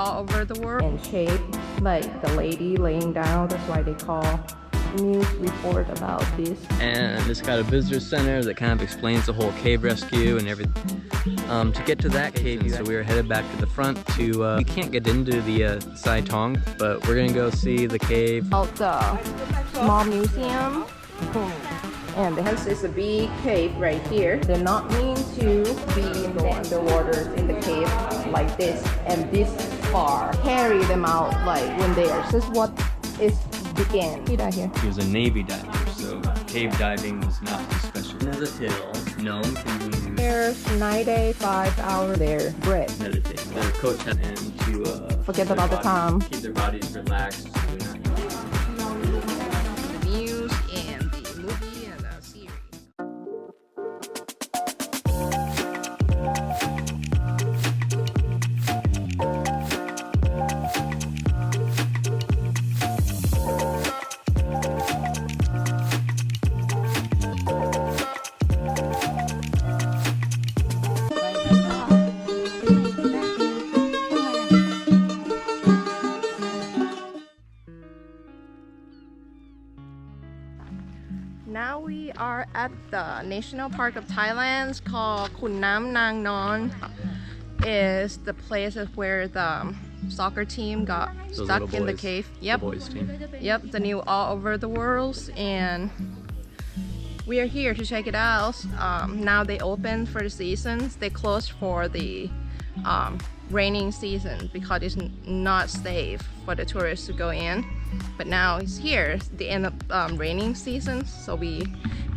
all over the world. And shape, like the lady laying down, that's why they call news report about this. And it's got a visitor center that kind of explains the whole cave rescue and everything. To get to that cave, so we were headed back to the front to, we can't get into the Sai Tong, but we're gonna go see the cave. Out the small museum. And there is a big cave right here. They're not mean to be in the underwater in the cave like this and this far. Carry them out like when they are. This is what is began. He here. He was a Navy diver, so cave diving was not his specialty. There's a hill. No one can do. There's 9 days, 5 hours there. Bread. Meditate. Their coach had them to forget about the time. Keep their bodies relaxed. So they're not the news and the movie and the series. Now we are at the National Park of Thailand. It's called Tham Luang Nang Non. Is the place where the soccer team got stuck in the cave. Yep. The boys team. Yep, the new all over the world, and we are here to check it out. Now they open for the seasons. They closed for the raining season because it's not safe for the tourists to go in. But now it's here, it's the end of raining season, so we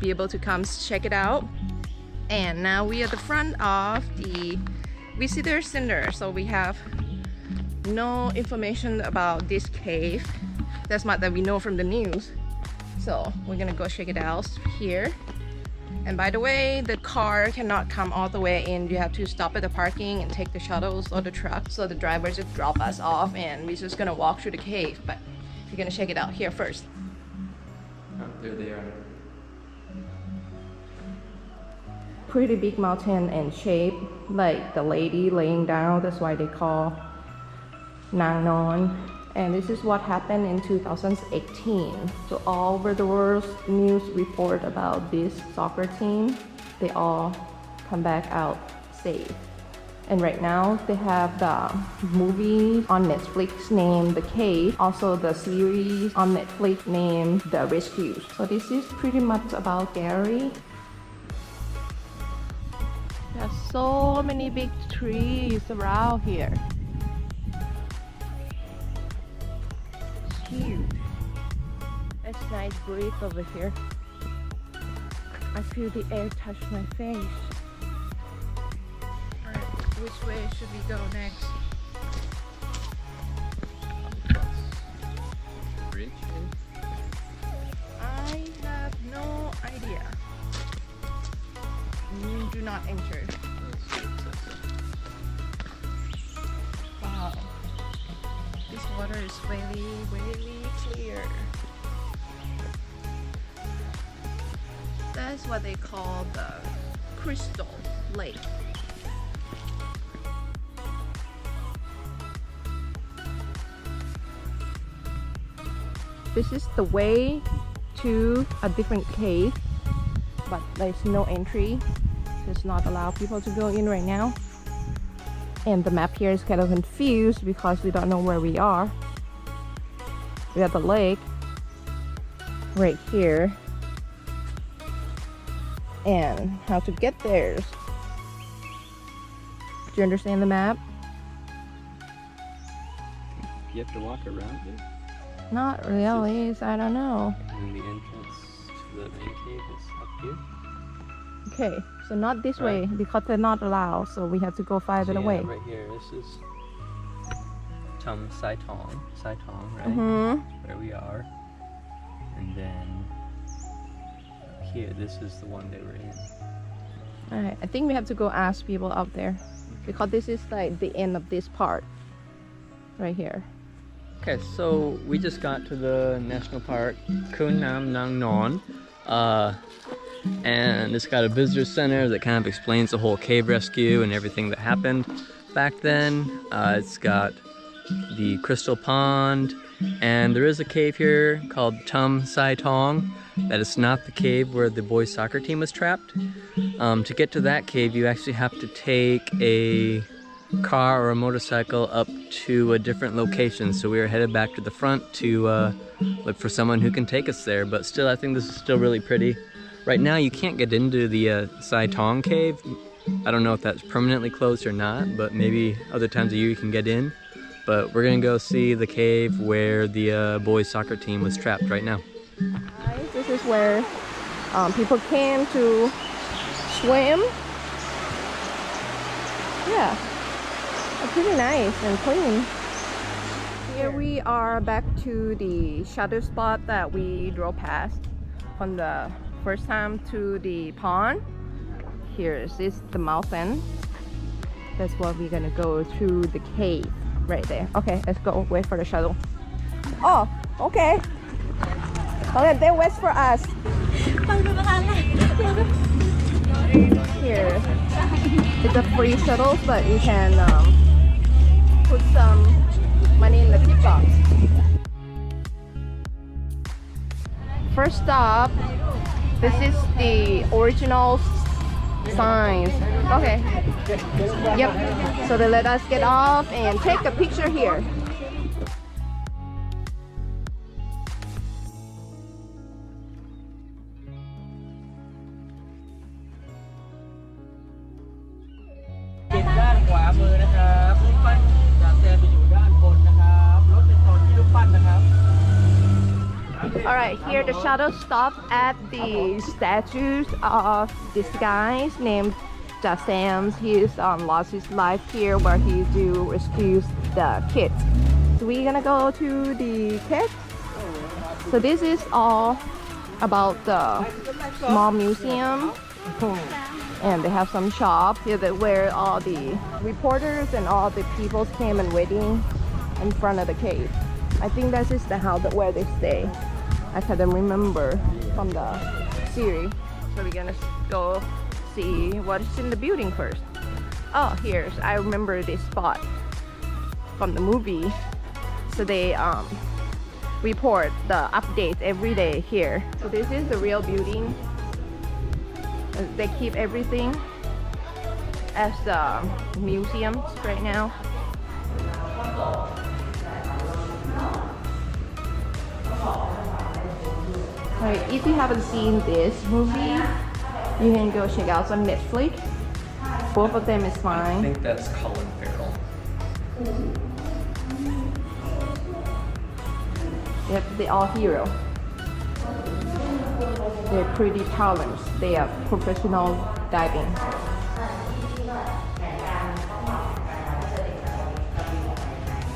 be able to come check it out. And now we are at the front of the visitor center, so we have no information about this cave. That's much that we know from the news. So we're gonna go check it out here. And by the way, the car cannot come all the way in. You have to stop at the parking and take the shuttles or the truck. So the driver just drop us off and we're just gonna walk through the cave. But we're gonna check it out here first. Oh, there they are. Pretty big mountain and shape, like the lady laying down. That's why they call Nang Non. And this is what happened in 2018. So all over the world, news report about this soccer team. They all come back out safe. And right now they have the movie on Netflix named The Cave. Also the series on Netflix named The Rescue. So this is pretty much about Gary. There's so many big trees around here. Huge. It's nice breeze over here. I feel the air touch my face. Alright, which way should we go next? Bridge? I have no idea. You do not enter. Wow. This water is really, really clear. That's what they call the crystal lake. This is the way to a different cave, but there's no entry. It's not allow people to go in right now. And the map here is kind of confused because we don't know where we are. We have the lake right here. And how to get there. Do you understand the map? You have to walk around it. Not really, I don't know. And the entrance to the main cave is up here. Okay, so not this way because they're not allowed, so we have to go farther away. Right here, this is Sai Tong, right? Where we are. And then up here, this is the one they were in. Alright, I think we have to go ask people out there because this is like the end of this part right here. Okay, so we just got to the national park, Tham Luang Nang Non. And it's got a visitor center that kind of explains the whole cave rescue and everything that happened back then. It's got the Crystal Pond, and there is a cave here called Tum Sai Tong. That is not the cave where the boys soccer team was trapped. To get to that cave, you actually have to take a car or a motorcycle up to a different location. So we are headed back to the front to look for someone who can take us there. But still, I think this is still really pretty. Right now, you can't get into the Sai Tong cave. I don't know if that's permanently closed or not, but maybe other times of year you can get in. But we're gonna go see the cave where the boys soccer team was trapped right now. This is where people came to swim. Yeah, it's pretty nice and clean. Here we are back to the shadow spot that we drove past from the first time to the pond. Here is the mountain. That's what we're gonna go through the cave right there. Okay, let's go wait for the shuttle. Oh, okay. Okay, they wait for us. Here, it's a free shuttle, but you can put some money in the tip box. First stop, this is the original signs. Okay. Yep. So they let us get off and take a picture here. Alright, here the shuttle stopped at the statues of this guy named Jasams. He's lost his life here where he rescues the kids. So we're gonna go to the kids. So this is all about the small museum. And they have some shops here that where all the reporters and all the people came and waiting in front of the cave. I think this is the house where they stay. I can't remember from the series. So we're gonna go see what's in the building first. Oh, here's, I remember this spot from the movie. So they report the updates every day here. So this is the real building. They keep everything as the museums right now. Right, if you haven't seen this movie, you can go check out on Netflix. Both of them is I fine. think that's Colin Farrell. Yep, they're all heroes. They're pretty talents. They are professional diving.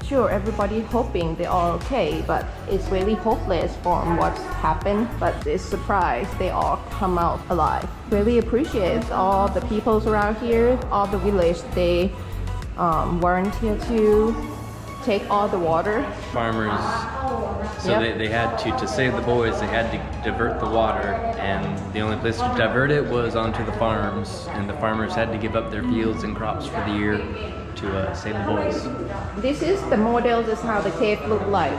Sure, everybody hoping they're all okay, but it's really hopeless from what's happened. But it's surprised they all come out alive. Really appreciate all the people around here, all the village. They volunteer to take all the water. Farmers, so Yep. they had to save the boys, they had to divert the water, and the only place to divert it was onto the farms, and the farmers had to give up their fields and crops for the year to save the boys. This is the model, this is how the cave looked like.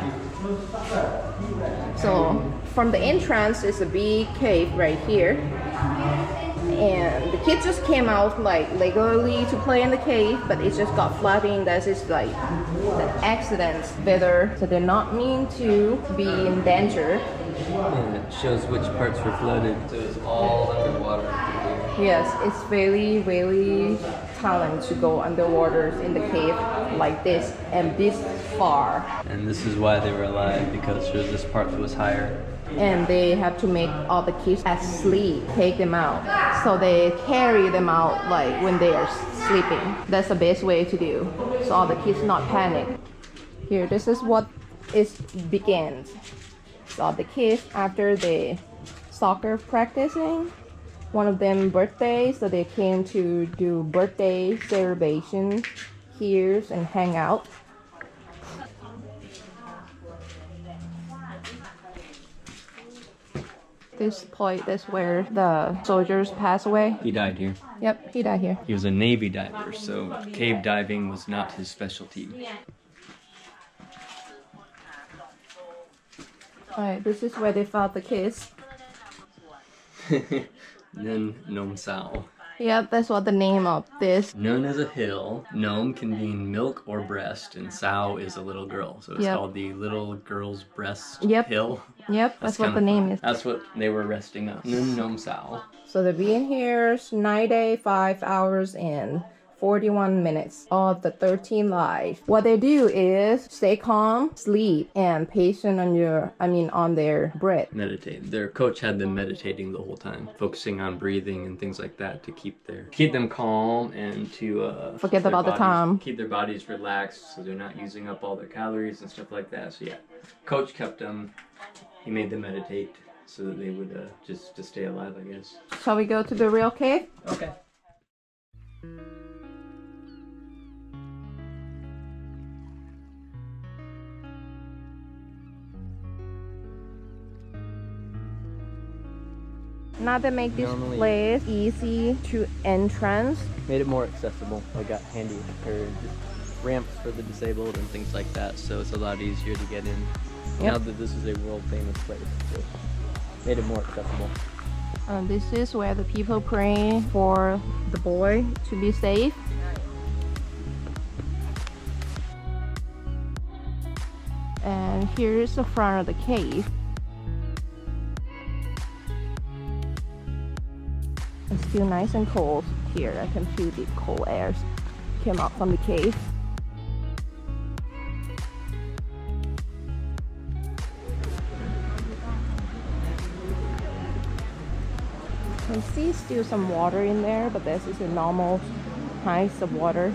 So from the entrance is a big cave right here. And the kids just came out like regularly to play in the cave, but it just got flooding. That is like the accidents better. So they're not mean to be in danger. And it shows which parts were flooded, so it's all underwater. Yes, it's very, very talent to go underwater in the cave like this and this far. And this is why they were alive, because there's this part that was higher. And they have to make all the kids asleep, take them out. So they carry them out like when they are sleeping. That's the best way to do. So all the kids not panic. Here, this is what it begins. So all the kids after the soccer practicing, one of them birthday, so they came to do birthday celebration here and hang out. This point is where the soldiers passed away. He died here. Yep, he died here. He was a Navy diver, so cave diving was not his specialty. Alright, this is where they found the kids. Then Nom Sao. Yep, that's what the name of this. Known as a hill, Nom can mean milk or breast, and Sao is a little girl. So it's called the little girl's breast hill. Yep, that's what the name is. That's what they were resting on. Nom Sao. So they've been here 9 days, 5 hours, and 41 minutes of the 13 life. What they do is stay calm, sleep, and patient on their breath. Meditate. Their coach had them meditating the whole time, focusing on breathing and things like that to keep them calm and to forget about the time. Keep their bodies relaxed so they're not using up all their calories and stuff like that. So yeah, coach kept them. He made them meditate so that they would just to stay alive, I guess. Shall we go to the real cave? Okay. Now they make this place easy to entrance. Made it more accessible. They got handy or just ramps for the disabled and things like that, so it's a lot easier to get in. Now that this is a world famous place, so made it more accessible. This is where the people pray for the boy to be safe. And here is the front of the cave. It's still nice and cold here. I can feel the cold air came up from the cave. You can see still some water in there, but this is a normal height of water.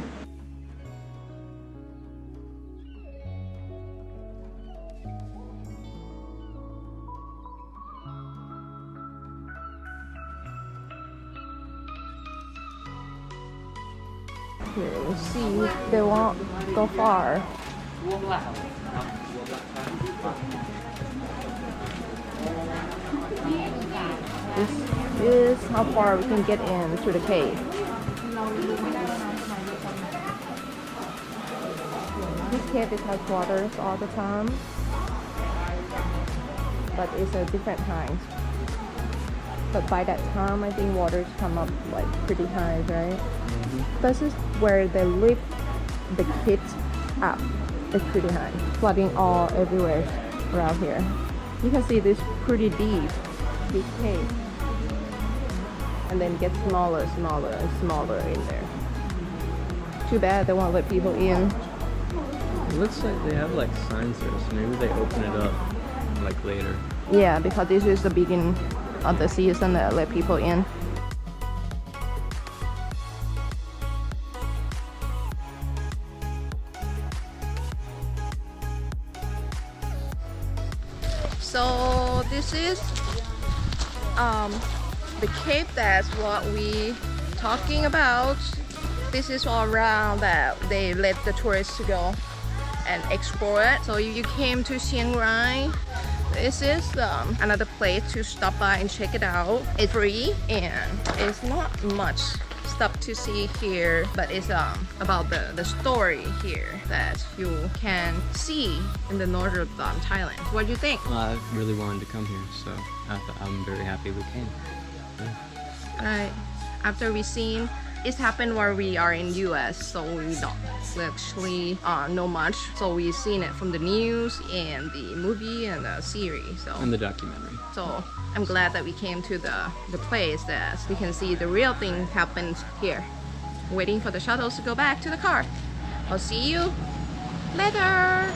Here, you see, they won't go far. This is how far we can get into the cave. This cave has water all the time, but it's a different kind. But by that time, I think waters come up like pretty high, right? This is where they lift the kids up. It's pretty high, flooding all everywhere around here. You can see this pretty deep, this cave, and then get smaller, smaller, and smaller in there. Too bad they won't let people in. It looks like they have like signs there, so maybe they open it up like later. Yeah, because this is the beginning of the season that let people in. So this is the cave. That's what we talking about. This is all around that they let the tourists to go and explore it. So if you came to Chiang Rai, this is another place to stop by and check it out. It's free and it's not much stuff to see here, but it's about the story here that you can see in the north of Thailand. What do you think? Well, I really wanted to come here, so I'm very happy we came. Yeah. Alright, after we seen, it happened while we are in US, so we don't actually know much. So we seen it from the news and the movie and the series. So And the documentary. So I'm glad that we came to the place that we can see the real thing happened here. Waiting for the shuttles to go back to the car. I'll see you later.